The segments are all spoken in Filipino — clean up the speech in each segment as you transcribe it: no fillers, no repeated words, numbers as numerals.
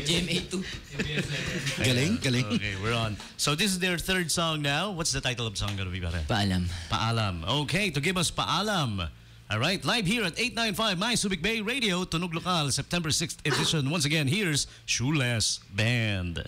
GMA2. Galing, galing. Okay, we're on. So this is their third song now. What's the title of the song gonna be, pare? Paalam. Paalam. Okay, to give us Paalam. All right, live here at 895 My Subic Bay Radio, Tunog Lokal, September 6th edition. Once again, here's Shoeless Band.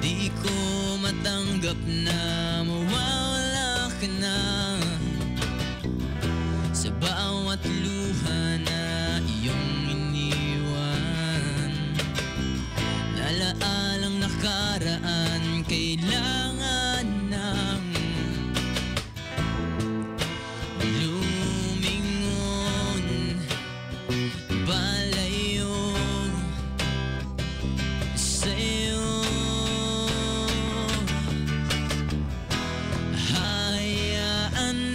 Di ko matanggap na mawawala ka na. Sa bawat luha na iyong iniwan, nalaalang nakaraan, kailangan ng lumingon, palayo sa'yo. Hayaan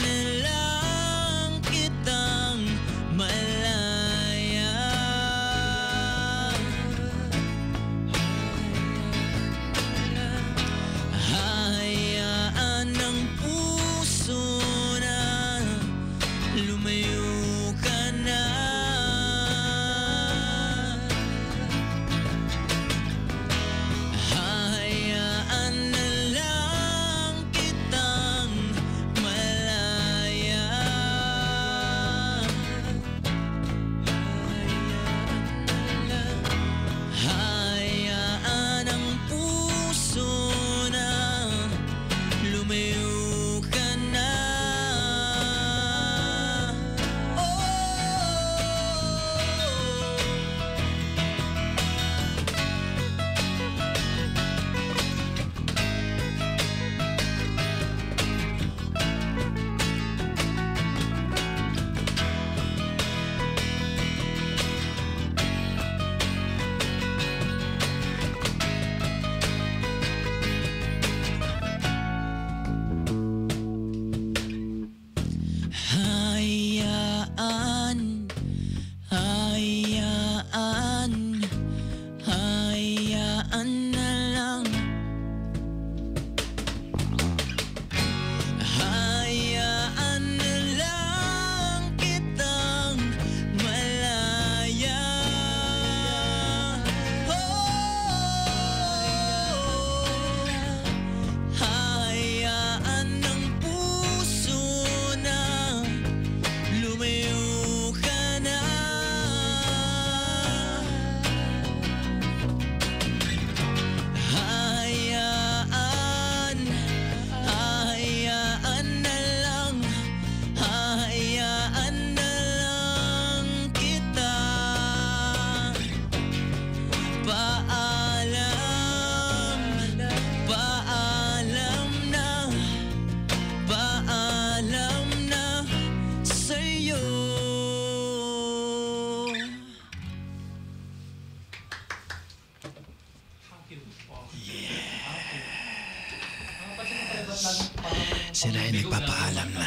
Sila ay nagpapaalam na.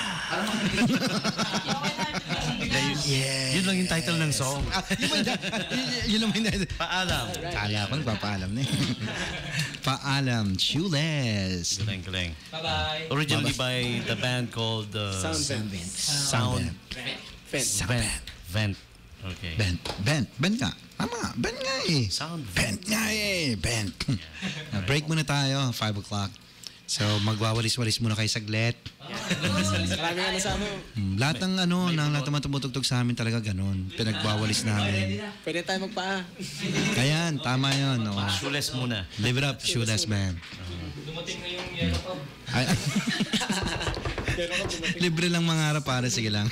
Yeah. Yun lang yung title ng song. Yun lang yung Paalam. Kala ko nagpapaalam na eh. Paalam, Shoeless. Galing. Bye-bye. Originally by the band called Sound Vent. Okay. Bent nga. Tama, bent nga eh. Sound Bent nga eh, bent. Break muna tayo, 5 o'clock. So, magwawalis-walis muna kayo saglit. Maraming ano sa ano. Lahat ng lahat naman tumutugtog sa amin talaga ganun. Pinagwawalis namin. Pwede tayo magpaa. Kaya, tama yun. No? Shoeless muna. Live it up, Shoeless man. Dumating na yung yellow ko. Ay, libre lang mangarap para sige lang.